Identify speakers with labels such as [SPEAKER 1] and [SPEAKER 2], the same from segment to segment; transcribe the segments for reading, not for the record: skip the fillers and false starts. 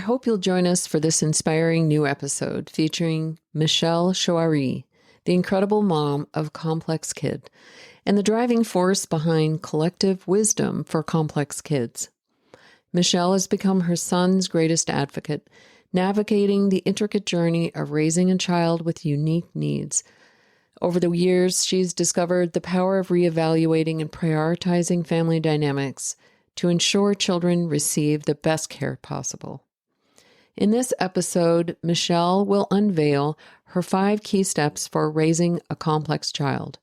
[SPEAKER 1] hope you'll join us for this inspiring new episode featuring Michelle Choairy, the incredible mom of a complex kid, and the driving force behind collective wisdom for complex kids. Michelle has become her son's greatest advocate, navigating the intricate journey of raising a child with unique needs. Over the years, she's discovered the power of reevaluating and prioritizing family dynamics to ensure children receive the best care possible. In this episode, Michelle will unveil her 5 key steps for raising a complex child,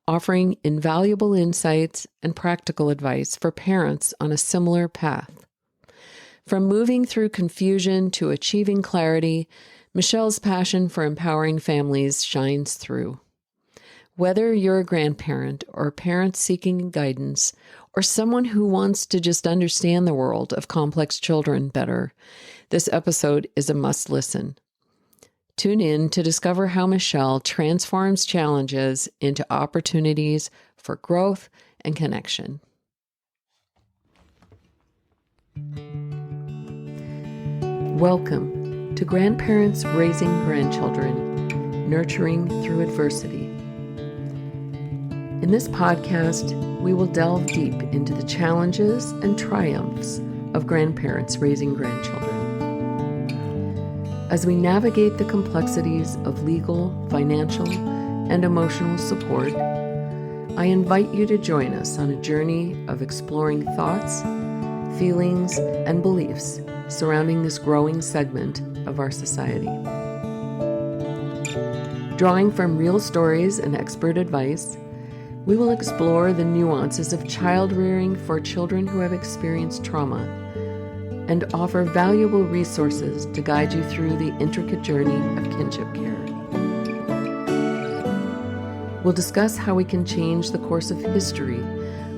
[SPEAKER 1] offering invaluable insights and practical advice for parents on a similar path. From moving through confusion to achieving clarity, Michelle's passion for empowering families shines through. Whether you're a grandparent or a parent seeking guidance, or someone who wants to just understand the world of complex children better, this episode is a must listen. Tune in to discover how Michelle transforms challenges into opportunities for growth and connection. Welcome to Grandparents Raising Grandchildren, Nurturing Through Adversity. In this podcast, we will delve deep into the challenges and triumphs of grandparents raising grandchildren. As we navigate the complexities of legal, financial, and emotional support, I invite you to join us on a journey of exploring thoughts, feelings, and beliefs surrounding this growing segment of our society. Drawing from real stories and expert advice, we will explore the nuances of child rearing for children who have experienced trauma and offer valuable resources to guide you through the intricate journey of kinship care. We'll discuss how we can change the course of history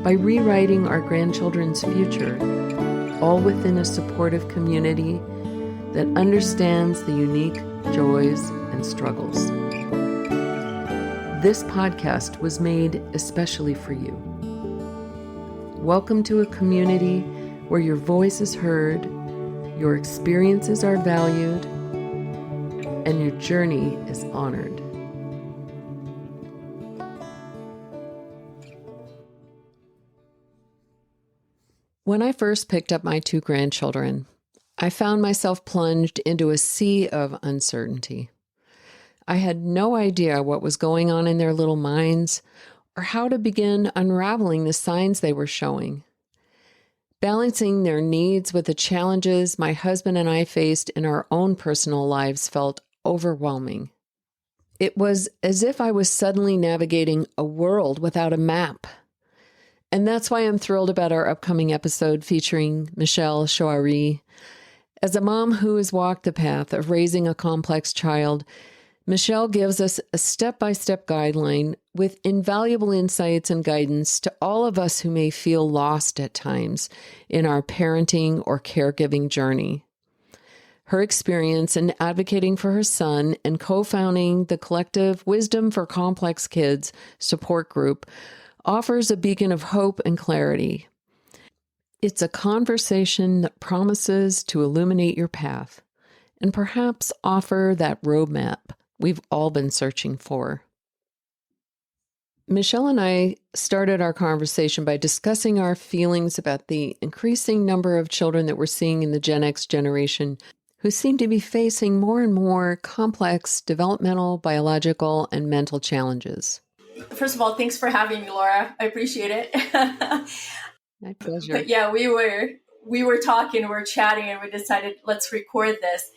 [SPEAKER 1] by rewriting our grandchildren's future, all within a supportive community that understands the unique joys and struggles. This podcast was made especially for you. Welcome to a community where your voice is heard, your experiences are valued, and your journey is honored. When I first picked up my 2 grandchildren, I found myself plunged into a sea of uncertainty. I had no idea what was going on in their little minds or how to begin unraveling the signs they were showing. Balancing their needs with the challenges my husband and I faced in our own personal lives felt overwhelming. It was as if I was suddenly navigating a world without a map. And that's why I'm thrilled about our upcoming episode featuring Michelle Choairy. As a mom who has walked the path of raising a complex child, Michelle gives us a step-by-step guideline with invaluable insights and guidance to all of us who may feel lost at times in our parenting or caregiving journey. Her experience in advocating for her son and co-founding the collective Wisdom for Complex Kids support group offers a beacon of hope and clarity. It's a conversation that promises to illuminate your path and perhaps offer that roadmap we've all been searching for. Michelle and I started our conversation by discussing our feelings about the increasing number of children that we're seeing in the Gen X generation who seem to be facing more and more complex developmental, biological, and mental challenges.
[SPEAKER 2] First of all, thanks for having me, Laura. I appreciate it.
[SPEAKER 1] My pleasure.
[SPEAKER 2] But yeah, we were talking, we were chatting, and we decided let's record this.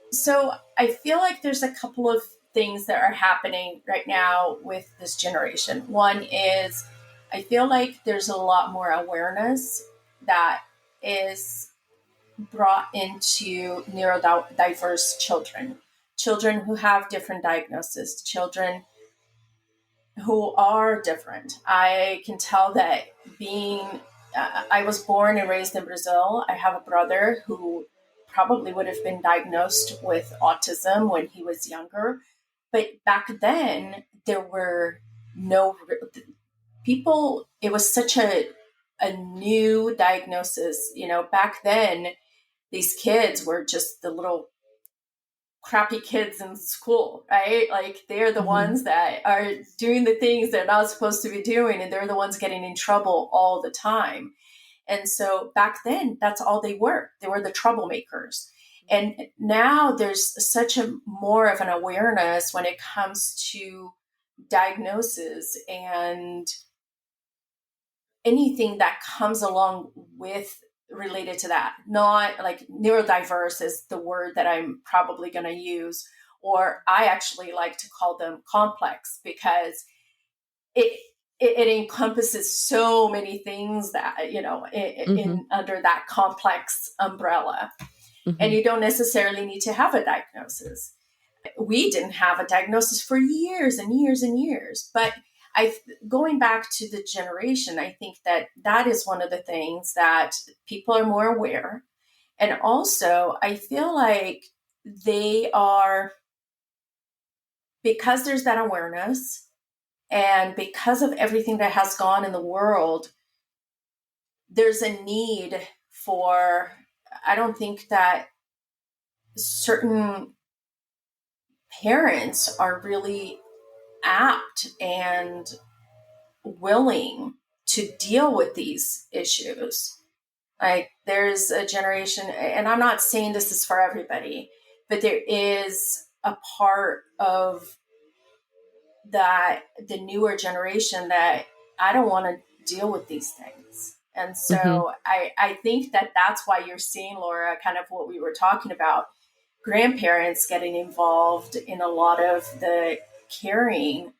[SPEAKER 2] So I feel like there's a couple of things that are happening right now with this generation. One is I feel like there's a lot more awareness that is brought into neurodiverse children who have different diagnoses, children who are different. I can tell that I was born and raised in Brazil. I have a brother who probably would have been diagnosed with autism when he was younger. But back then, there were no people. It was such a new diagnosis. Back then, these kids were just the little crappy kids in school, right? Like they're the ones that are doing the things they're not supposed to be doing, and they're the ones getting in trouble all the time. And so back then, that's all they were. They were the troublemakers. And now there's such a more of an awareness when it comes to diagnosis and anything that comes along with related to that. Not like neurodiverse is the word that I'm probably going to use, or I actually like to call them complex, because it encompasses so many things that, in under that complex umbrella. And you don't necessarily need to have a diagnosis. We didn't have a diagnosis for years and years and years. But going back to the generation, I think that is one of the things that people are more aware. And also, I feel like they are, because there's that awareness and because of everything that has gone in the world, there's a need for, I don't think that certain parents are really apt and willing to deal with these issues. Like there's a generation, and I'm not saying this is for everybody, but there is a part of that, the newer generation, that I don't want to deal with these things. And so I think that's why you're seeing, Laura, kind of what we were talking about, grandparents getting involved in a lot of the caring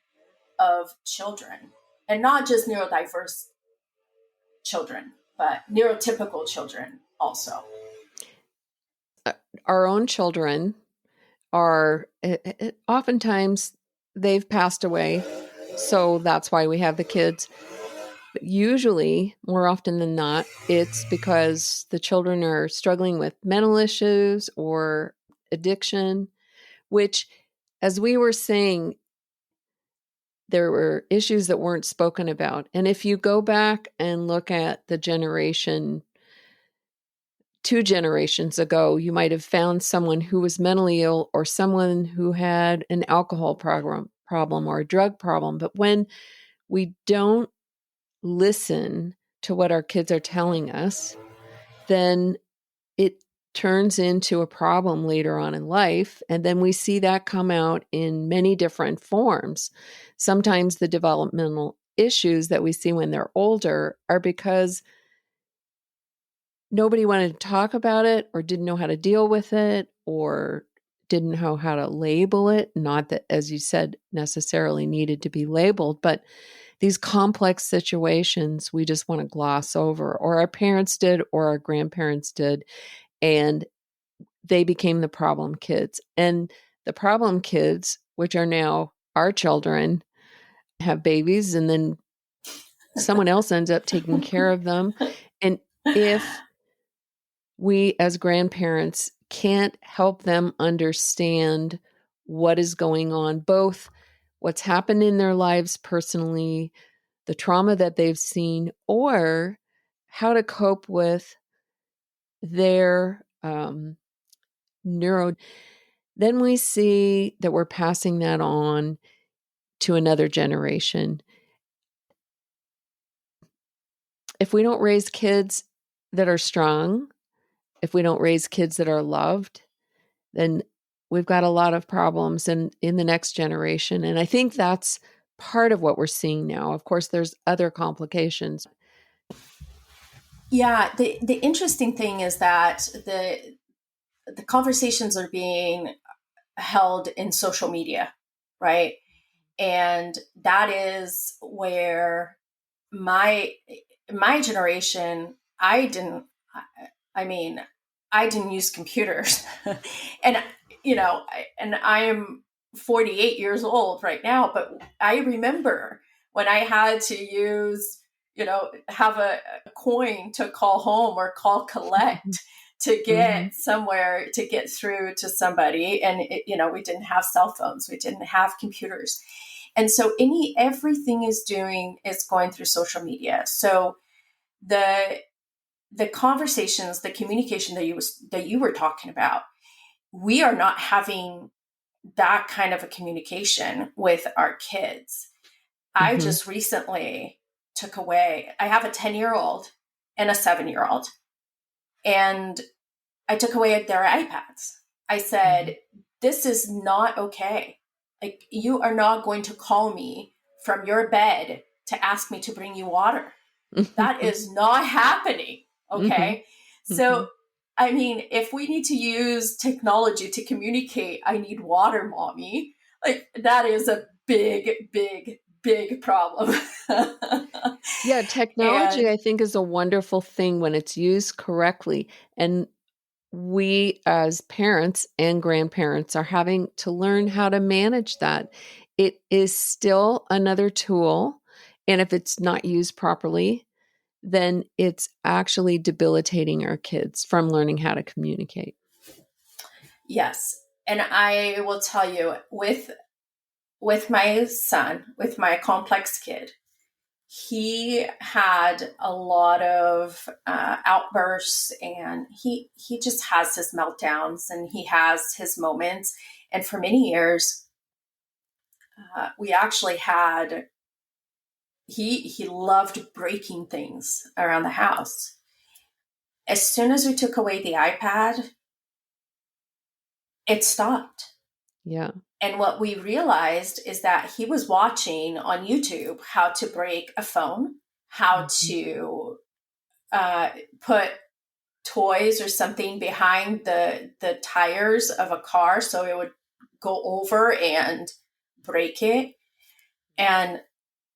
[SPEAKER 2] of children, and not just neurodiverse children, but neurotypical children also.
[SPEAKER 1] Our own children are oftentimes they've passed away, so that's why we have the kids. But usually, more often than not, it's because the children are struggling with mental issues or addiction, which, as we were saying, there were issues that weren't spoken about. And if you go back and look at the generation, 2 generations ago, you might have found someone who was mentally ill or someone who had an alcohol problem or a drug problem. But when we don't listen to what our kids are telling us, then it turns into a problem later on in life. And then we see that come out in many different forms. Sometimes the developmental issues that we see when they're older are because nobody wanted to talk about it, or didn't know how to deal with it, or didn't know how to label it. Not that, as you said, necessarily needed to be labeled, but these complex situations we just want to gloss over, or our parents did, or our grandparents did, and they became the problem kids. And the problem kids, which are now our children, have babies, and then someone else ends up taking care of them. And if we as grandparents can't help them understand what is going on, both what's happened in their lives personally, the trauma that they've seen, or how to cope with their neuro, then we see that we're passing that on to another generation. If we don't raise kids that are strong, if we don't raise kids that are loved, then we've got a lot of problems in the next generation. And I think that's part of what we're seeing now. Of course, there's other complications.
[SPEAKER 2] Yeah, the interesting thing is that the conversations are being held in social media, right? And that is where my generation, I didn't use computers. And and I am 48 years old right now, but I remember when I had to use, have a coin to call home or call collect to get somewhere, to get through to somebody. And we didn't have cell phones, we didn't have computers. And so everything is going through social media. So the conversations, the communication that you were talking about, we are not having that kind of a communication with our kids. I
[SPEAKER 1] Mm-hmm.
[SPEAKER 2] just recently I have a 10-year-old and a 7-year-old, and I took away their iPads. I said, this is not okay. Like, you are not going to call me from your bed to ask me to bring you water. That is not happening. Okay.
[SPEAKER 1] Mm-hmm.
[SPEAKER 2] So, I mean, if we need to use technology to communicate, I need water, mommy. Like, that is a big, big, big problem.
[SPEAKER 1] Yeah, technology,
[SPEAKER 2] And
[SPEAKER 1] I think, is a wonderful thing when it's used correctly. And we, as parents and grandparents, are having to learn how to manage that. It is still another tool. And if it's not used properly, then it's actually debilitating our kids from learning how to communicate.
[SPEAKER 2] yes. And I will tell you, with my son, with my complex kid, he had a lot of outbursts, and he just has his meltdowns, and he has his moments. And for many years, we actually had he loved breaking things around the house. As soon as we took away the iPad, it stopped.
[SPEAKER 1] Yeah.
[SPEAKER 2] And what we realized is that he was watching on YouTube how to break a phone, how to put toys or something behind the tires of a car so it would go over and break it. And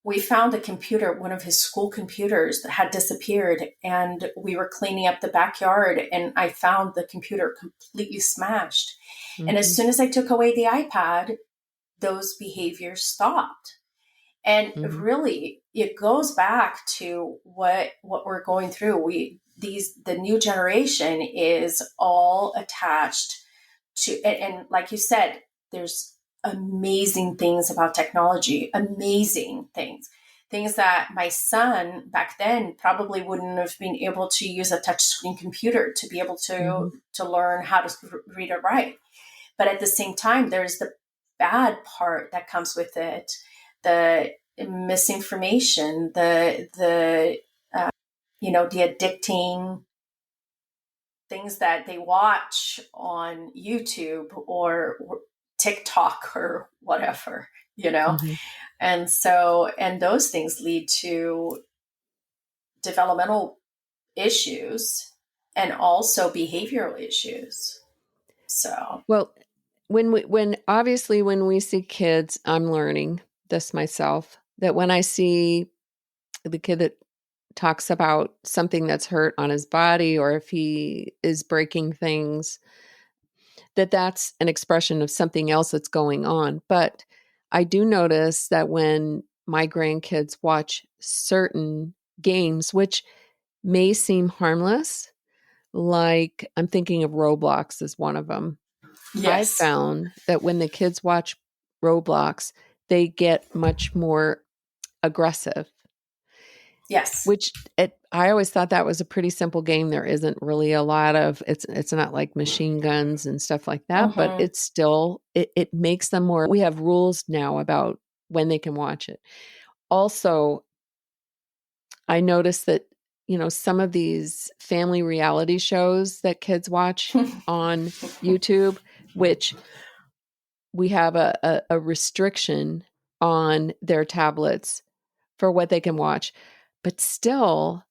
[SPEAKER 2] we found a computer, one of his school computers, that had disappeared, and we were cleaning up the backyard, and I found the computer completely smashed. And as
[SPEAKER 1] Mm-hmm.
[SPEAKER 2] soon as I took away the iPad, those behaviors stopped. And
[SPEAKER 1] Mm-hmm.
[SPEAKER 2] really, it goes back to what we're going through. The new generation is all attached to, and like you said, there's amazing things about technology, amazing things that my son back then probably wouldn't have been able to use a touchscreen computer to be able
[SPEAKER 1] Mm-hmm.
[SPEAKER 2] to learn how to read or write. But at the same time, there's the bad part that comes with it, the misinformation, the addicting things that they watch on YouTube or TikTok or whatever, you know?
[SPEAKER 1] Mm-hmm.
[SPEAKER 2] And those things lead to developmental issues and also behavioral issues. So,
[SPEAKER 1] Well, when obviously when we see kids, I'm learning this myself, that when I see the kid that talks about something that's hurt on his body, or if he is breaking things, that's an expression of something else that's going on. But I do notice that when my grandkids watch certain games, which may seem harmless, like I'm thinking of Roblox as one of them. I've
[SPEAKER 2] yes,
[SPEAKER 1] found that when the kids watch Roblox, they get much more aggressive,
[SPEAKER 2] yes.
[SPEAKER 1] which I always thought that was a pretty simple game. There isn't really a lot of it's not like machine guns and stuff like that, but
[SPEAKER 2] Mm-hmm.
[SPEAKER 1] it's still it makes them more. We have rules now about when they can watch it. Also, I noticed that some of these family reality shows that kids watch on YouTube, which we have a restriction on their tablets for what they can watch. But still,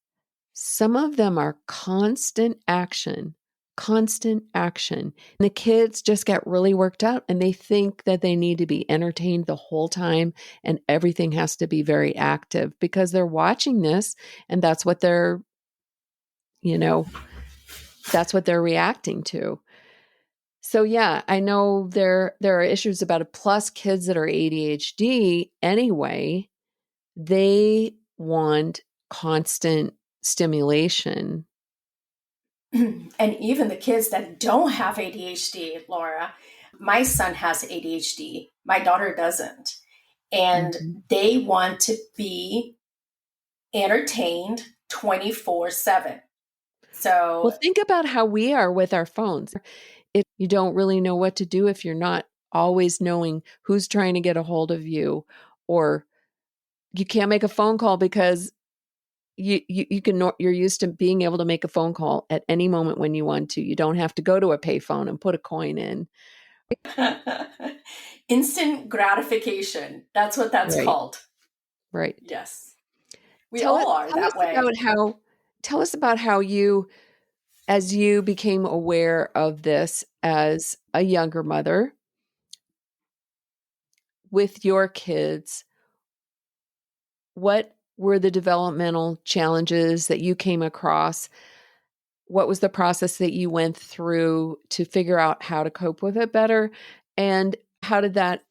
[SPEAKER 1] some of them are constant action, constant action. And the kids just get really worked up and they think that they need to be entertained the whole time and everything has to be very active because they're watching this and you know, that's what they're reacting to. So yeah, I know there are issues about it. Plus, kids that are ADHD anyway, they want constant stimulation.
[SPEAKER 2] And even the kids that don't have ADHD, Laura, my son has ADHD, my daughter doesn't. And
[SPEAKER 1] Mm-hmm.
[SPEAKER 2] they want to be entertained 24/7. So
[SPEAKER 1] Well, think about how we are with our phones. If you don't really know what to do, if you're not always knowing who's trying to get a hold of you, or you can't make a phone call because you're used to being able to make a phone call at any moment when you want to. You don't have to go to a payphone and put a coin in.
[SPEAKER 2] instant gratification. That's what that's
[SPEAKER 1] Right,
[SPEAKER 2] called.
[SPEAKER 1] right.
[SPEAKER 2] Yes. We
[SPEAKER 1] Tell us
[SPEAKER 2] all are
[SPEAKER 1] tell
[SPEAKER 2] that
[SPEAKER 1] us
[SPEAKER 2] way.
[SPEAKER 1] about how you, as you became aware of this as a younger mother with your kids, what were the developmental challenges that you came across? What was the process that you went through to figure out how to cope with it better? And how did that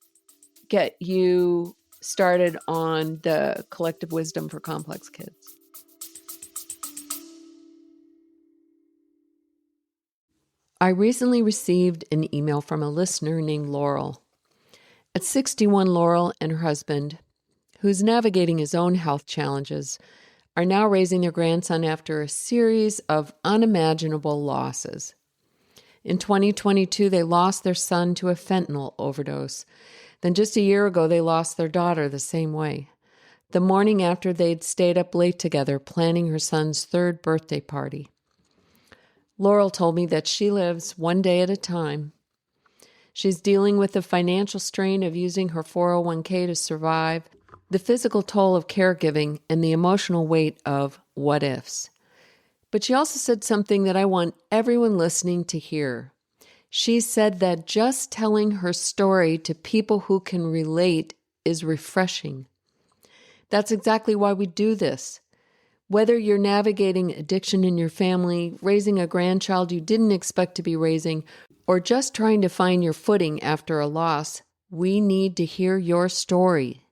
[SPEAKER 1] get you started on the collective wisdom for complex kids? I recently received an email from a listener named Laurel. At 61, Laurel and her husband, who's navigating his own health challenges, are now raising their grandson after a series of unimaginable losses. In 2022, they lost their son to a fentanyl overdose. Then just a year ago, they lost their daughter the same way. The morning after, they'd stayed up late together planning her son's third birthday party. Laurel told me that she lives one day at a time. She's dealing with the financial strain of using her 401k to survive, the physical toll of caregiving, and the emotional weight of what ifs. But she also said something that I want everyone listening to hear. She said that just telling her story to people who can relate is refreshing. That's exactly why we do this. Whether you're navigating addiction in your family, raising a grandchild you didn't expect to be raising, or just trying to find your footing after a loss, we need to hear your story.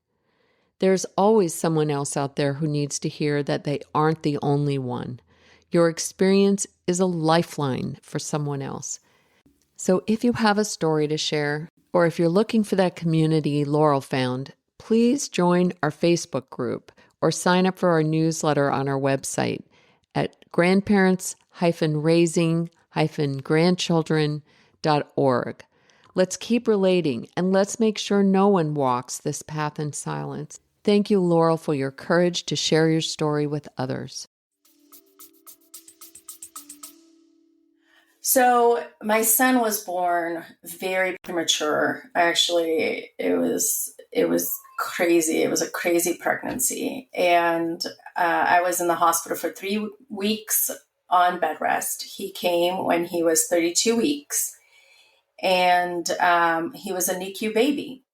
[SPEAKER 1] There's always someone else out there who needs to hear that they aren't the only one. Your experience is a lifeline for someone else. So if you have a story to share, or if you're looking for that community Laurel found, please join our Facebook group or sign up for our newsletter on our website at grandparents-raising-grandchildren.org. Let's keep relating, and let's make sure no one walks this path in silence. Thank you, Laurel, for your courage to share your story with others.
[SPEAKER 2] So my son was born very premature. Actually, it was crazy. It was a crazy pregnancy, and I was in the hospital for 3 weeks on bed rest. He came when he was 32 weeks, and he was a NICU baby.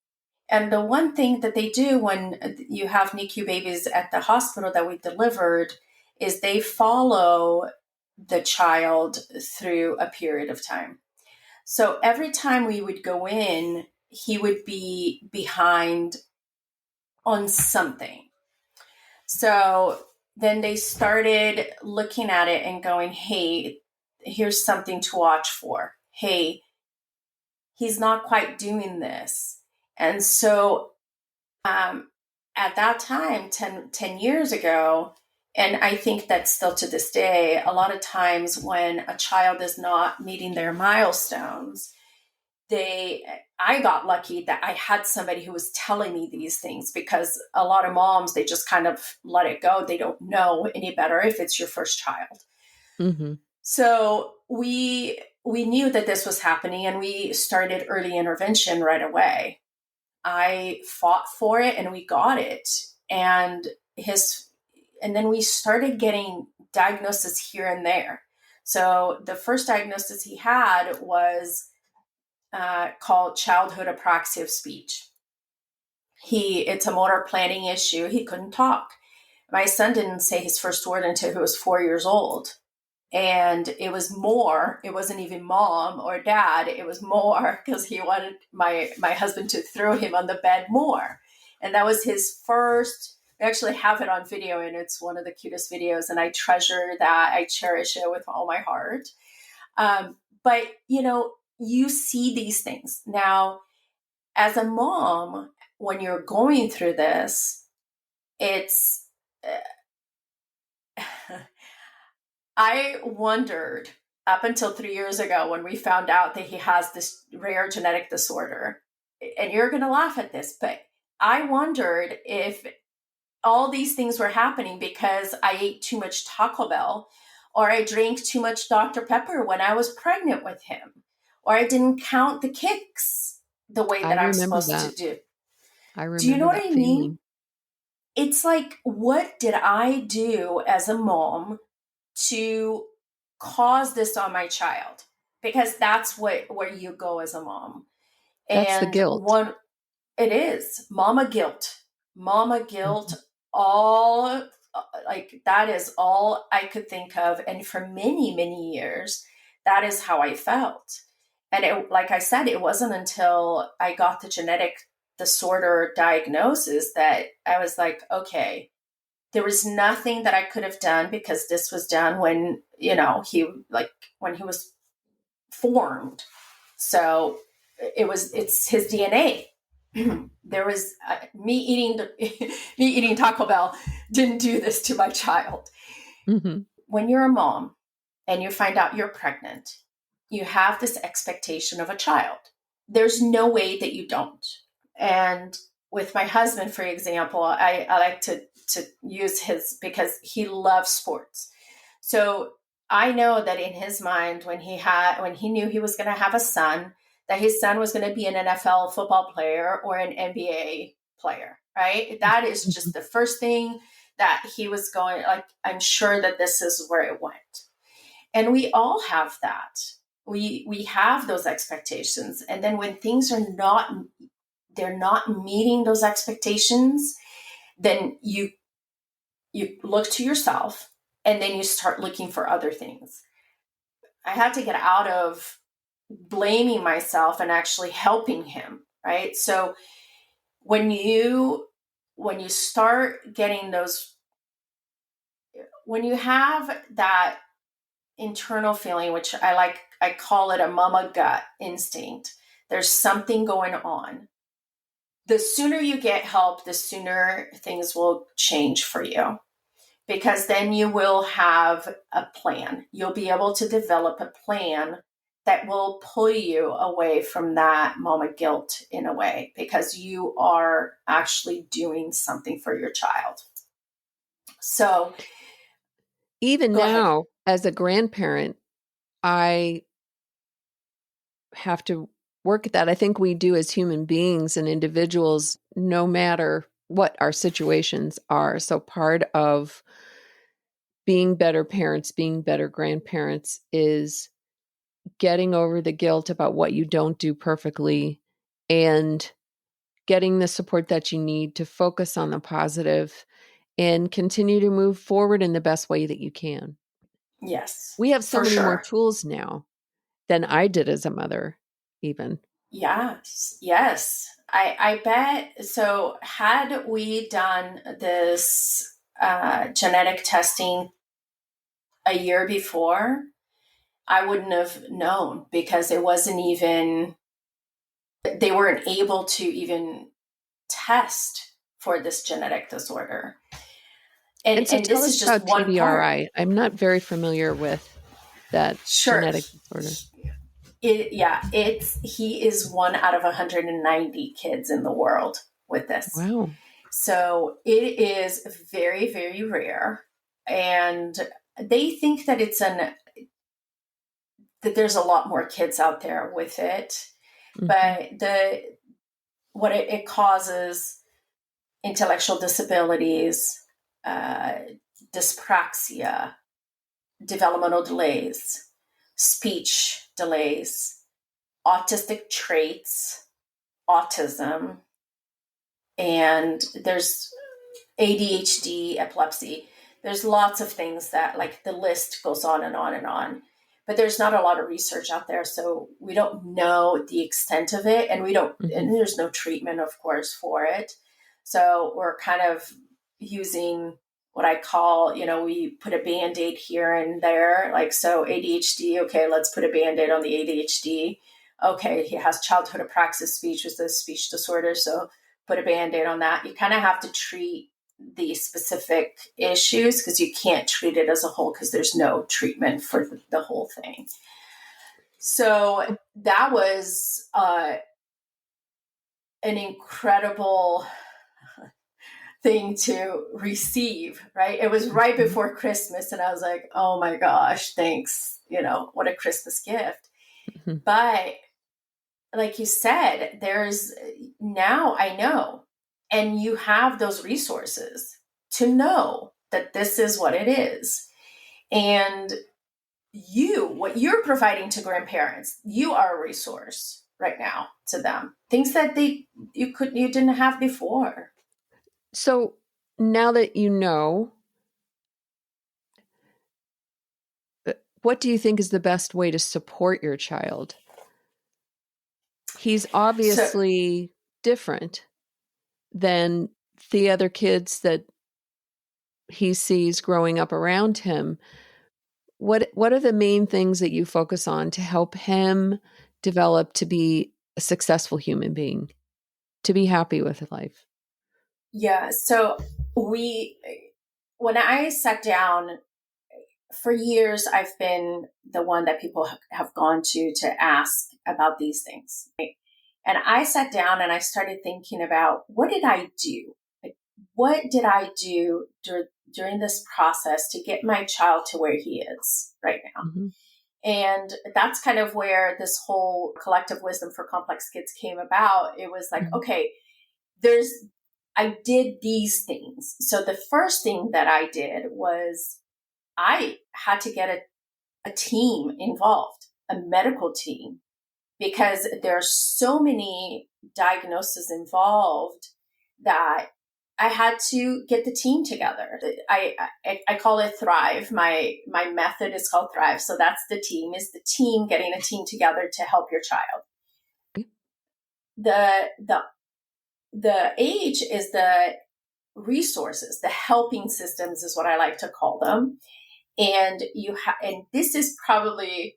[SPEAKER 2] And the one thing that they do when you have NICU babies at the hospital that we delivered is they follow the child through a period of time. So every time we would go in, he would be behind on something. So then they started looking at it and going, hey, here's something to watch for. Hey, he's not quite doing this. And so at that time, 10 years ago, and I think that still to this day, a lot of times when a child is not meeting their milestones, I got lucky that I had somebody who was telling me these things, because a lot of moms, they just kind of let it go. They don't know any better if it's your first child.
[SPEAKER 1] Mm-hmm.
[SPEAKER 2] So we knew that this was happening, and we started early intervention right away. I fought for it, and we got it. And then we started getting diagnoses here and there. So the first diagnosis he had was called childhood apraxia of speech. It's a motor planning issue. He couldn't talk. My son didn't say his first word until he was 4 years old. And it wasn't even mom or dad. It was more because he wanted my husband to throw him on the bed more. And that was his first. I actually have it on video, and it's one of the cutest videos. And I treasure that. I cherish it with all my heart. But, you see these things. Now, as a mom, when you're going through this, it's I wondered up until 3 years ago when we found out that he has this rare genetic disorder. And you're going to laugh at this, but I wondered if all these things were happening because I ate too much Taco Bell, or I drank too much Dr. Pepper when I was pregnant with him, or I didn't count the kicks the way
[SPEAKER 1] I
[SPEAKER 2] that I'm
[SPEAKER 1] remember
[SPEAKER 2] supposed to
[SPEAKER 1] that.
[SPEAKER 2] do.
[SPEAKER 1] I
[SPEAKER 2] Do you know
[SPEAKER 1] remember
[SPEAKER 2] what I
[SPEAKER 1] that
[SPEAKER 2] mean?
[SPEAKER 1] feeling.
[SPEAKER 2] It's like, what did I do as a mom to cause this on my child? Because that's where you go as a mom.
[SPEAKER 1] That's the
[SPEAKER 2] And
[SPEAKER 1] guilt.
[SPEAKER 2] one, it is mama guilt,
[SPEAKER 1] Mhm.
[SPEAKER 2] all like that is all I could think of. And for many, many years, that is how I felt. And it, like I said, it wasn't until I got the genetic disorder diagnosis that I was like, okay, there was nothing that I could have done because this was done when, when he was formed. So it's his DNA. There was me eating me eating Taco Bell didn't do this to my child.
[SPEAKER 1] Mhm.
[SPEAKER 2] When you're a mom and you find out you're pregnant, you have this expectation of a child. There's no way that you don't. And with my husband, for example, I like to use his because he loves sports. So I know that in his mind, when he knew he was going to have a son, that his son was going to be an NFL football player or an NBA player, right? That is just
[SPEAKER 1] Mhm.
[SPEAKER 2] the first thing that he was going, like, I'm sure that this is where it went. And we all have that. We have those expectations. And then when things are not, they're not meeting those expectations, then you look to yourself and then you start looking for other things. I had to get out of blaming myself and actually helping him, right? So when you start getting those, when you have that internal feeling, which I call it a mama gut instinct, there's something going on. The sooner you get help, the sooner things will change for you, because then you will have a plan. You'll be able to develop a plan that will pull you away from that mama guilt in a way, because you are actually doing something for your child. So
[SPEAKER 1] Even
[SPEAKER 2] go ahead.
[SPEAKER 1] now, as a grandparent, I have to work at that. I think we do as human beings and individuals, no matter what our situations are. So part of being better parents, being better grandparents is getting over the guilt about what you don't do perfectly and getting the support that you need to focus on the positive and continue to move forward in the best way that you can.
[SPEAKER 2] Yes,
[SPEAKER 1] We have so
[SPEAKER 2] for
[SPEAKER 1] many more
[SPEAKER 2] sure.
[SPEAKER 1] tools now than I did as a mother, even.
[SPEAKER 2] Yes, yes. I bet. So, had we done this genetic testing a year before, I wouldn't have known, because it wasn't even, they weren't able to even test for this genetic disorder.
[SPEAKER 1] And so
[SPEAKER 2] And
[SPEAKER 1] tell
[SPEAKER 2] this
[SPEAKER 1] us
[SPEAKER 2] is just
[SPEAKER 1] about
[SPEAKER 2] one part.
[SPEAKER 1] TBRI. I'm not very familiar with that
[SPEAKER 2] Sure.
[SPEAKER 1] genetic disorder.
[SPEAKER 2] He is one out of 190 kids in the world with this.
[SPEAKER 1] Wow.
[SPEAKER 2] So it is very, very rare. And they think that that there's a lot more kids out there with it.
[SPEAKER 1] Mhm.
[SPEAKER 2] But what it causes: intellectual disabilities, uh, dyspraxia, developmental delays, speech delays, autistic traits, autism, and there's ADHD, epilepsy. There's lots of things that, like, the list goes on and on and on. But there's not a lot of research out there, so we don't know the extent of it, and
[SPEAKER 1] Mhm.
[SPEAKER 2] there's no treatment, of course, for it. So we're kind of using what I call, we put a band-aid here and there. Like, so ADHD, okay, let's put a band-aid on the ADHD. Okay, he has childhood apraxia speech, which is a speech disorder, so put a band-aid on that. You kind of have to treat the specific issues because you can't treat it as a whole because there's no treatment for the whole thing. So that was an incredible thing to receive, right? It was right before Christmas, and I was like, oh my gosh, thanks. What a Christmas gift.
[SPEAKER 1] Mm-hmm.
[SPEAKER 2] But like you said, now I know, and you have those resources to know that this is what it is. And what you're providing to grandparents, you are a resource right now to them. Things that you didn't have before.
[SPEAKER 1] So now that you know, what do you think is the best way to support your child? He's obviously different than the other kids that he sees growing up around him. What are the main things that you focus on to help him develop to be a successful human being, to be happy with life?
[SPEAKER 2] Yeah. So when I sat down, for years, I've been the one that people have gone to ask about these things. Right? And I sat down and I started thinking about, what did I do? What did I do during this process to get my child to where he is right now? Mm-hmm. And that's kind of where this whole collective wisdom for complex kids came about. It was like, mm-hmm. okay, I did these things. So the first thing that I did was I had to get a team involved, a medical team, because there are so many diagnoses involved that I had to get the team together. I call it Thrive. My method is called Thrive. So that's the team getting a team together to help your child. The age is the resources, the helping systems is what I like to call them. And and this is probably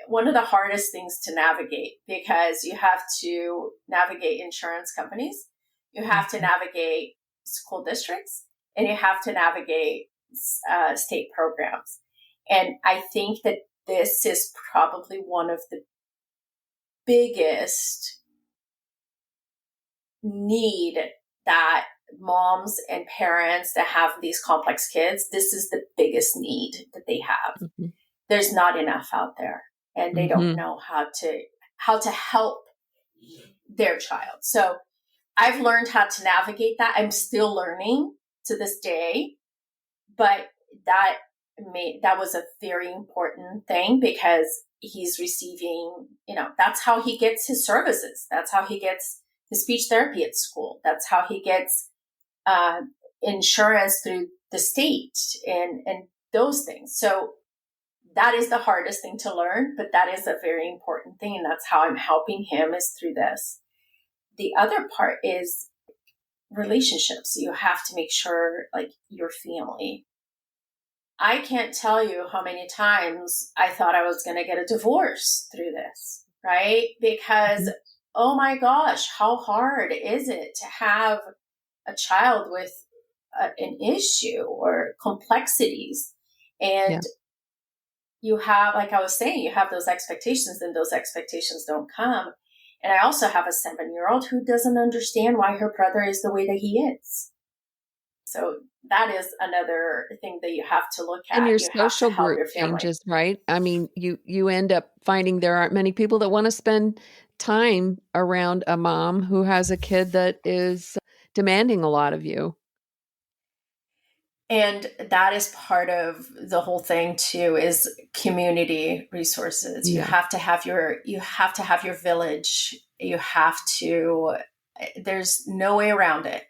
[SPEAKER 2] one of the hardest things to navigate, because you have to navigate insurance companies, you have to navigate school districts, and you have to navigate state programs. And I think that this is probably one of the biggest need that moms and parents that have these complex kids, this is the biggest need that they have. Mm-hmm. There's not enough out there, and they don't know how to help their child. So I've learned how to navigate that. I'm still learning to this day, but that was a very important thing, because he's receiving, that's how he gets his services. That's how he gets his speech therapy at school. That's how he gets insurance through the state and those things. So that is the hardest thing to learn, but that is a very important thing. And that's how I'm helping him, is through this. The other part is relationships. You have to make sure, like, your family. I can't tell you how many times I thought I was going to get a divorce through this, right? Because, oh my gosh, how hard is it to have a child with an issue or complexities? And you have, like I was saying, you have those expectations, and those expectations don't come. And I also have a 7-year-old who doesn't understand why her brother is the way that he is. So that is another thing that you have to look at.
[SPEAKER 1] And your social group changes, right? I mean, you end up finding there aren't many people that want to spend time around a mom who has a kid that is demanding a lot of you.
[SPEAKER 2] And that is part of the whole thing too, is community resources. Yeah. You have to have your village. There's no way around it.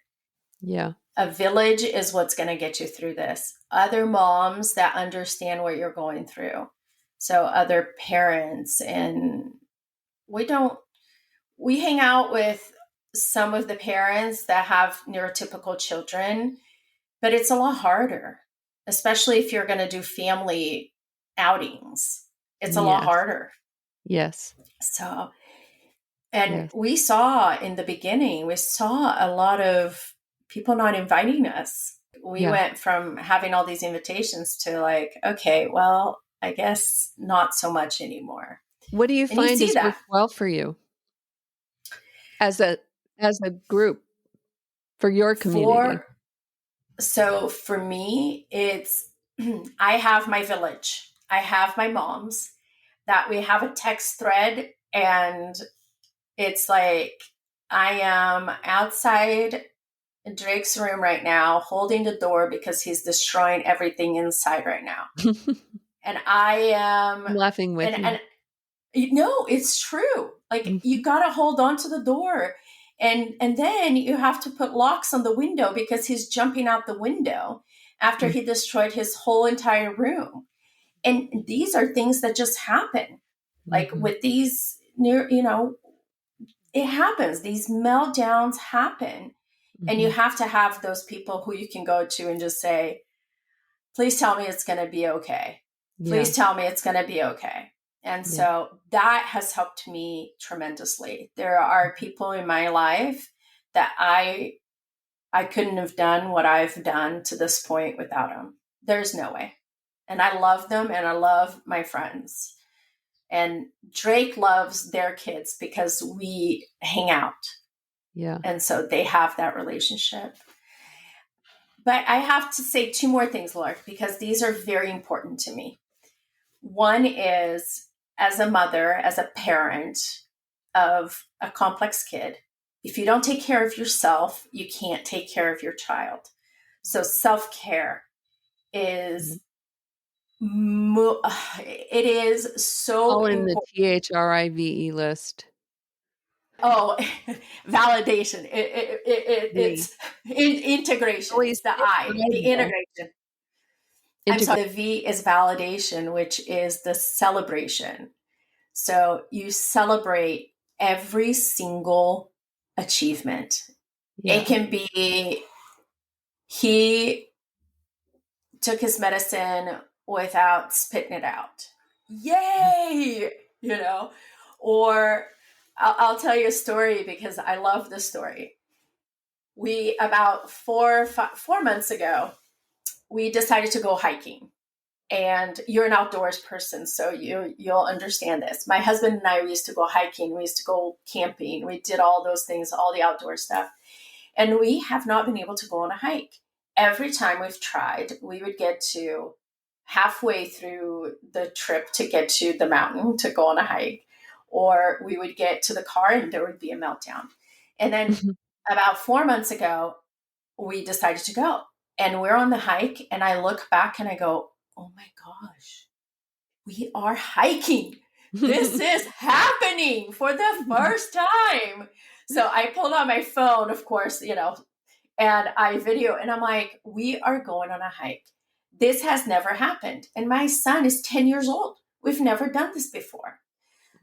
[SPEAKER 1] Yeah.
[SPEAKER 2] A village is what's going to get you through this. Other moms that understand what you're going through. So other parents, and we hang out with some of the parents that have neurotypical children, but it's a lot harder, especially if you're going to do family outings. It's a lot harder.
[SPEAKER 1] Yes.
[SPEAKER 2] So, and we saw in the beginning, a lot of people not inviting us. We
[SPEAKER 1] Yeah.
[SPEAKER 2] went from having all these invitations to like, okay, well, I guess not so much anymore.
[SPEAKER 1] What do you
[SPEAKER 2] And you
[SPEAKER 1] find
[SPEAKER 2] see
[SPEAKER 1] has
[SPEAKER 2] that
[SPEAKER 1] worked well for you as a group for your community?
[SPEAKER 2] for so for me, it's I have my village. I have my moms that we have a text thread, and it's like I am outside Drake's room right now holding the door because he's destroying everything inside right now. And I am
[SPEAKER 1] I'm laughing with you.
[SPEAKER 2] and no, it's true. Like you
[SPEAKER 1] Mhm.
[SPEAKER 2] got to hold on to the door, and then you have to put locks on the window because he's jumping out the window after he destroyed his whole entire room. And these are things that just happen. Like
[SPEAKER 1] Mhm.
[SPEAKER 2] with these near, it happens. These meltdowns happen, and you
[SPEAKER 1] Mhm.
[SPEAKER 2] have to have those people who you can go to and just say, please tell me it's going to be okay.
[SPEAKER 1] Yeah.
[SPEAKER 2] Please tell me it's going to be okay. And
[SPEAKER 1] Yeah.
[SPEAKER 2] so that has helped me tremendously. There are people in my life that I couldn't have done what I've done to this point without them. There's no way. And I love them, and I love my friends. And Drake loves their kids because we hang out.
[SPEAKER 1] Yeah.
[SPEAKER 2] And so they have that relationship. But I have to say two more things, Laura, because these are very important to me. One is, as a mother, as a parent of a complex kid, if you don't take care of yourself, you can't take care of your child. So self-care
[SPEAKER 1] Yeah.
[SPEAKER 2] is it is so
[SPEAKER 1] All in the
[SPEAKER 2] important.
[SPEAKER 1] THRIVE list.
[SPEAKER 2] Oh, validation.
[SPEAKER 1] V.
[SPEAKER 2] It's integration.
[SPEAKER 1] Always
[SPEAKER 2] It's the I, the integration. I'm
[SPEAKER 1] integrate.
[SPEAKER 2] sorry. The V is validation, which is the celebration. So you celebrate every single achievement. It
[SPEAKER 1] Yeah.
[SPEAKER 2] can be he took his medicine without spitting it out. Yay! You know, or I'll tell you a story because I love this story. We about 4 months ago, we decided to go hiking. And you're an outdoors person, so you'll understand this. My husband and I, we used to go hiking, we used to go camping, we did all those things, all the outdoor stuff, and we have not been able to go on a hike. Every time we've tried, we would get to halfway through the trip to get to the mountain to go on a hike, or we would get to the car and there would be a meltdown. And then about 4 months ago, we decided to go. And we're on the hike, and I look back and I go, oh my gosh, we are hiking. This is happening for the first time. So I pulled out my phone, of course, and I video, and I'm like, we are going on a hike. This has never happened. And my son is 10 years old. We've never done this before.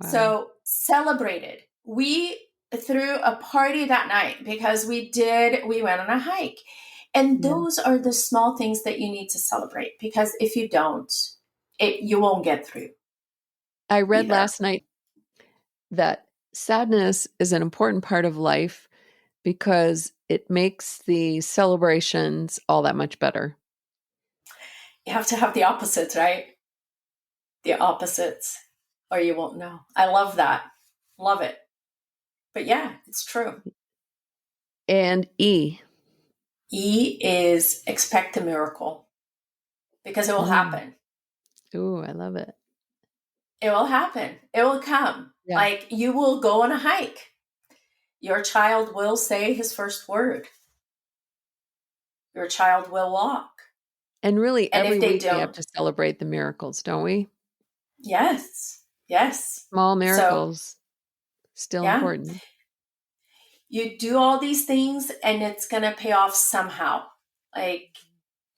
[SPEAKER 1] Wow.
[SPEAKER 2] So celebrated. We threw a party that night because we went on a hike. And
[SPEAKER 1] Yeah.
[SPEAKER 2] those are the small things that you need to celebrate, because if you don't, you won't get through
[SPEAKER 1] I read
[SPEAKER 2] either.
[SPEAKER 1] last night that sadness is an important part of life because it makes the celebrations all that much better.
[SPEAKER 2] You have to have the opposites, right? The opposites, or you won't know. I love that. Love it. But yeah, it's true.
[SPEAKER 1] And E.
[SPEAKER 2] E is expect a miracle, because it will
[SPEAKER 1] Mm.
[SPEAKER 2] happen.
[SPEAKER 1] Ooh, I love it.
[SPEAKER 2] It will happen. It will come.
[SPEAKER 1] Yeah.
[SPEAKER 2] Like you will go on a hike. Your child will say his first word. Your child will walk.
[SPEAKER 1] And really,
[SPEAKER 2] And
[SPEAKER 1] every
[SPEAKER 2] if they
[SPEAKER 1] week we have
[SPEAKER 2] don't,
[SPEAKER 1] to celebrate the miracles, don't we?
[SPEAKER 2] yes, yes.
[SPEAKER 1] Small
[SPEAKER 2] So,
[SPEAKER 1] miracles, still
[SPEAKER 2] yeah,
[SPEAKER 1] important.
[SPEAKER 2] you do all these things and it's going to pay off somehow. Like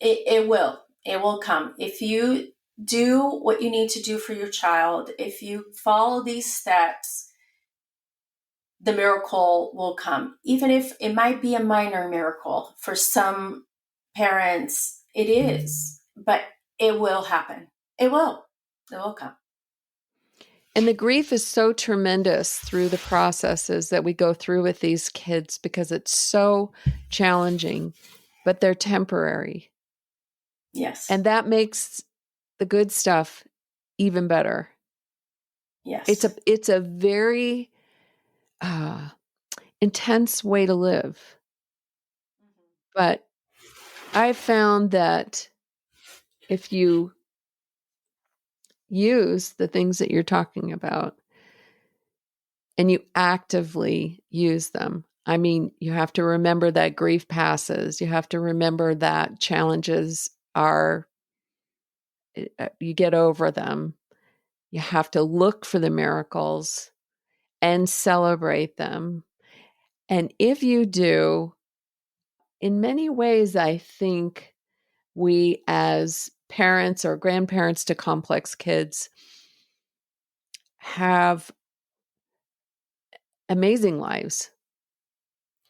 [SPEAKER 2] it will. It will come. If you do what you need to do for your child, if you follow these steps, the miracle will come. Even if it might be a minor miracle for some parents, it is, but it will happen. It will. It will come.
[SPEAKER 1] And the grief is so tremendous through the processes that we go through with these kids because it's so challenging, but they're temporary.
[SPEAKER 2] Yes.
[SPEAKER 1] And that makes the good stuff even better.
[SPEAKER 2] Yes.
[SPEAKER 1] It's a very intense way to live. But I found that if you use the things that you're talking about and you actively use them, I mean, you have to remember that grief passes. You have to remember that challenges are, you get over them. You have to look for the miracles and celebrate them. And if you do, in many ways, I think we as parents or grandparents to complex kids have amazing lives.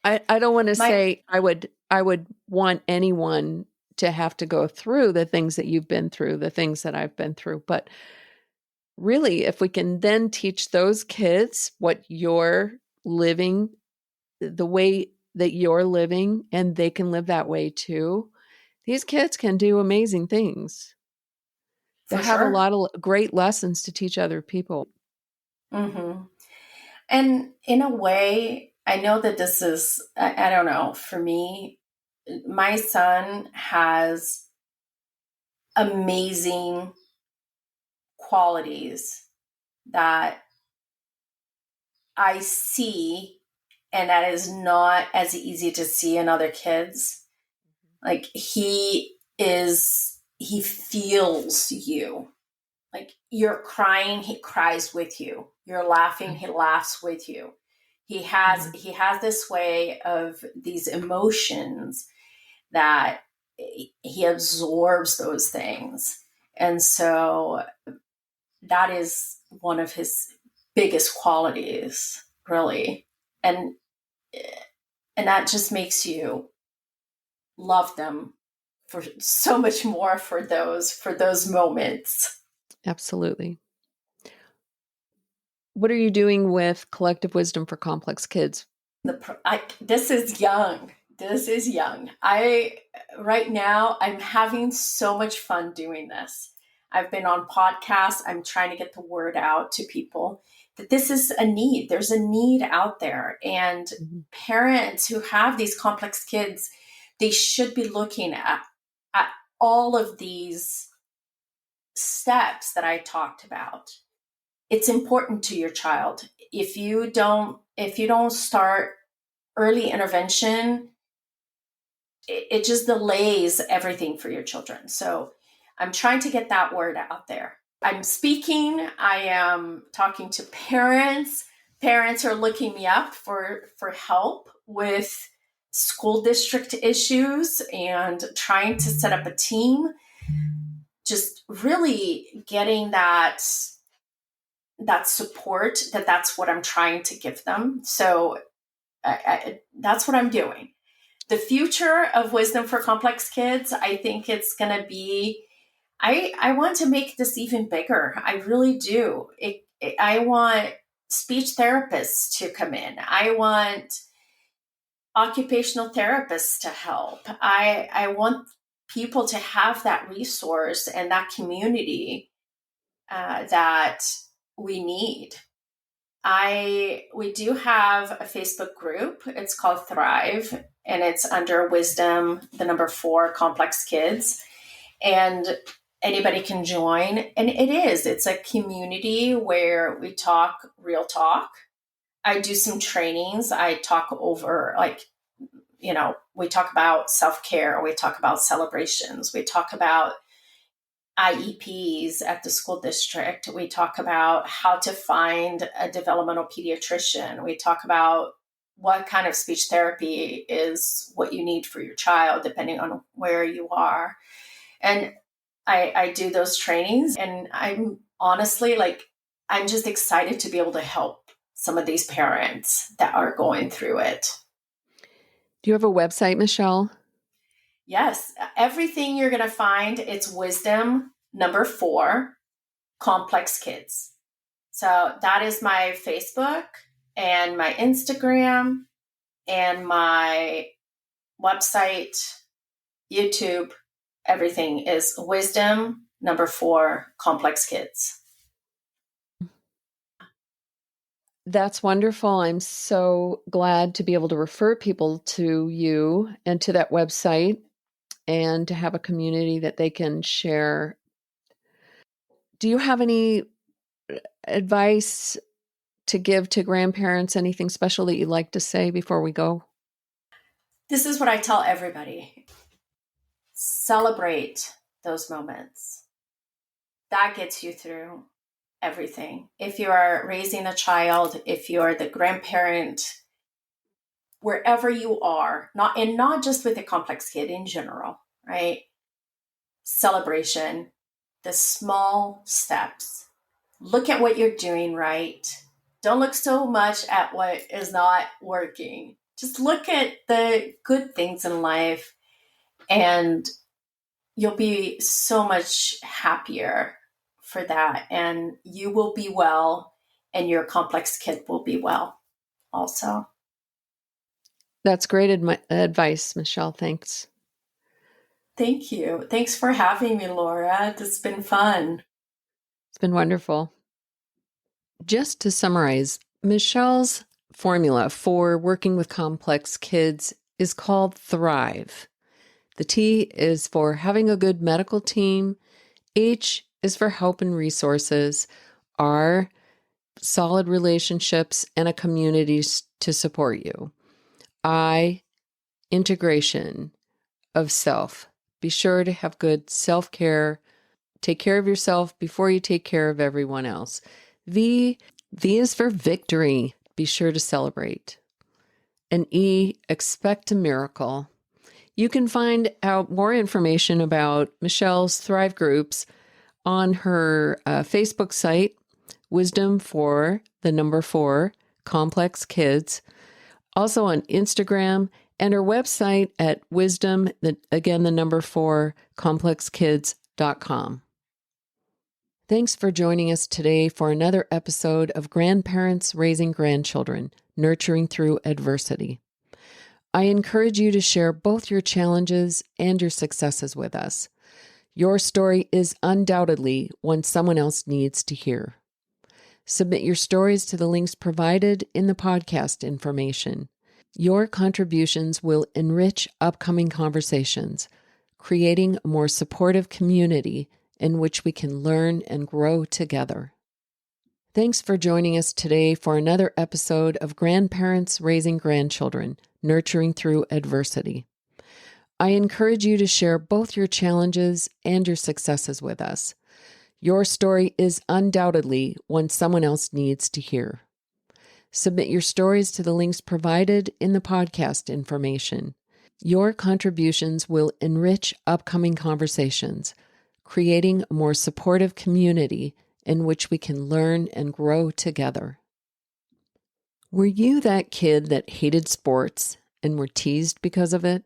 [SPEAKER 1] I don't want to
[SPEAKER 2] My
[SPEAKER 1] say I would want anyone to have to go through the things that you've been through, the things that I've been through. But really, if we can then teach those kids what you're living, the way that you're living, and they can live that way too, these kids can do amazing things. They
[SPEAKER 2] For
[SPEAKER 1] have a
[SPEAKER 2] sure.
[SPEAKER 1] lot of great lessons to teach other people.
[SPEAKER 2] Mm-hmm. And in a way, I know that this is, I don't know, for me, my son has amazing qualities that I see, and that is not as easy to see in other kids. Like he feels you. Like you're crying, he cries with you. You're laughing, he laughs with you.
[SPEAKER 1] Mhm.
[SPEAKER 2] He has this way of these emotions that he absorbs those things. And so that is one of his biggest qualities, really. And and that just makes you love them for so much more for those moments.
[SPEAKER 1] Absolutely. What are you doing with Collective Wisdom for Complex Kids?
[SPEAKER 2] This is young. This is young. I right now I'm having so much fun doing this. I've been on podcasts. I'm trying to get the word out to people that this is a need. There's a need out there, and
[SPEAKER 1] Mhm.
[SPEAKER 2] parents who have these complex kids, they should be looking at all of these steps that I talked about. It's important to your child. If you don't start early intervention, it just delays everything for your children. So I'm trying to get that word out there. I'm speaking, I am talking to parents. Parents are looking me up for help with school district issues and trying to set up a team. Just really getting that support, that's what I'm trying to give them. So that's what I'm doing. The future of Wisdom for Complex Kids, I think it's going to be, I want to make this even bigger. I really do. I want speech therapists to come in. I want occupational therapists to help. I want people to have that resource and that community that we need. We do have a Facebook group. It's called Thrive, and it's under Wisdom, the number 4, Complex Kids, and anybody can join. And it's a community where we talk real talk. I do some trainings. I talk over, like, we talk about self-care. We talk about celebrations. We talk about IEPs at the school district. We talk about how to find a developmental pediatrician. We talk about what kind of speech therapy is what you need for your child, depending on where you are. And I do those trainings, and I'm honestly I'm just excited to be able to help some of these parents that are going through it.
[SPEAKER 1] Do you have a website, Michelle?
[SPEAKER 2] Yes, everything you're going to find, it's Wisdom, number 4, Complex Kids. So that is my Facebook and my Instagram and my website, YouTube. Everything is wisdom number 4 complex kids.
[SPEAKER 1] That's wonderful. I'm so glad to be able to refer people to you and to that website and to have a community that they can share. Do you have any advice to give to grandparents? Anything special that you'd like to say before we go?
[SPEAKER 2] This is what I tell everybody. Celebrate those moments. That gets you through everything. If you are raising a child, if you're the grandparent, wherever you are, not just with a complex kid in general, right? Celebration, the small steps. Look at what you're doing right. Don't look so much at what is not working. Just look at the good things in life, and you'll be so much happier for that. And you will be well, and your complex kid will be well also.
[SPEAKER 1] That's great advice, Michelle. Thanks.
[SPEAKER 2] Thank you. Thanks for having me, Laura. It's been fun.
[SPEAKER 1] It's been wonderful. Just to summarize, Michelle's formula for working with complex kids is called Thrive. The T is for having a good medical team. H is for help and resources. R, solid relationships and a community to support you. I, integration of self. Be sure to have good self-care. Take care of yourself before you take care of everyone else. V is for victory. Be sure to celebrate. And E, expect a miracle. You can find out more information about Michelle's Thrive groups on her Facebook site, Wisdom for the number 4 Complex Kids. Also on Instagram and her website at wisdom, again, the number 4 complexkids.com. Thanks for joining us today for another episode of Grandparents Raising Grandchildren, Nurturing Through Adversity. I encourage you to share both your challenges and your successes with us. Your story is undoubtedly one someone else needs to hear. Submit your stories to the links provided in the podcast information. Your contributions will enrich upcoming conversations, creating a more supportive community in which we can learn and grow together. Thanks for joining us today for another episode of Grandparents Raising Grandchildren, Nurturing Through Adversity. I encourage you to share both your challenges and your successes with us. Your story is undoubtedly one someone else needs to hear. Submit your stories to the links provided in the podcast information. Your contributions will enrich upcoming conversations, creating a more supportive community in which we can learn and grow together. Were you that kid that hated sports and were teased because of it?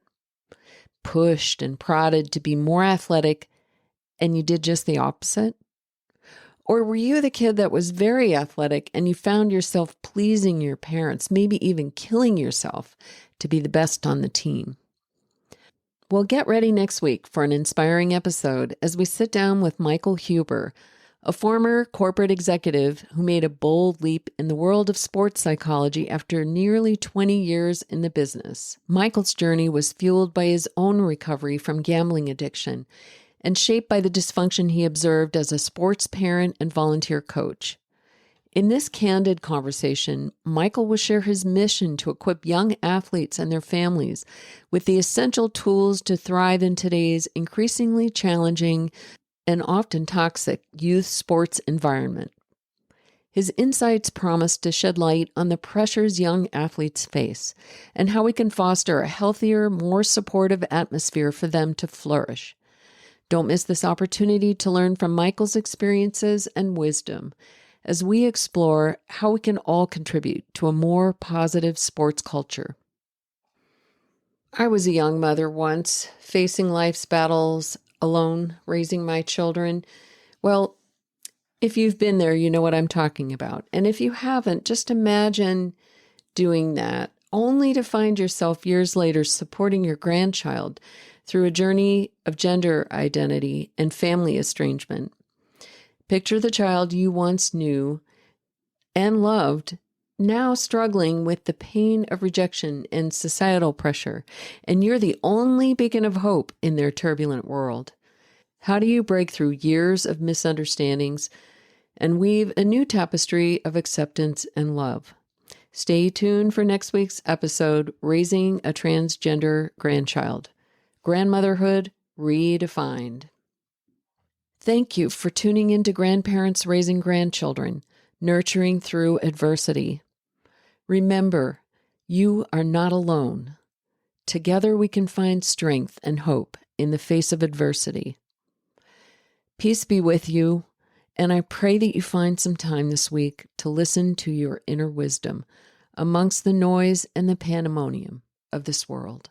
[SPEAKER 1] Pushed and prodded to be more athletic, and you did just the opposite? Or were you the kid that was very athletic and you found yourself pleasing your parents, maybe even killing yourself to be the best on the team? Well, get ready next week for an inspiring episode as we sit down with Michael Huber, a former corporate executive who made a bold leap in the world of sports psychology after nearly 20 years in the business. Michael's journey was fueled by his own recovery from gambling addiction and shaped by the dysfunction he observed as a sports parent and volunteer coach. In this candid conversation, Michael will share his mission to equip young athletes and their families with the essential tools to thrive in today's increasingly challenging and often toxic youth sports environment. His insights promise to shed light on the pressures young athletes face and how we can foster a healthier, more supportive atmosphere for them to flourish. Don't miss this opportunity to learn from Michael's experiences and wisdom as we explore how we can all contribute to a more positive sports culture. I was a young mother once, facing life's battles alone, raising my children. Well, If you've been there, you know what I'm talking about. And if you haven't, just imagine doing that, only to find yourself years later supporting your grandchild through a journey of gender identity and family estrangement. Picture the child you once knew and loved, now struggling with the pain of rejection and societal pressure, and you're the only beacon of hope in their turbulent world. How do you break through years of misunderstandings and weave a new tapestry of acceptance and love? Stay tuned for next week's episode, Raising a Transgender Grandchild, Grandmotherhood Redefined. Thank you for tuning in to Grandparents Raising Grandchildren, Nurturing Through Adversity. Remember, you are not alone. Together we can find strength and hope in the face of adversity. Peace be with you, and I pray that you find some time this week to listen to your inner wisdom amongst the noise and the pandemonium of this world.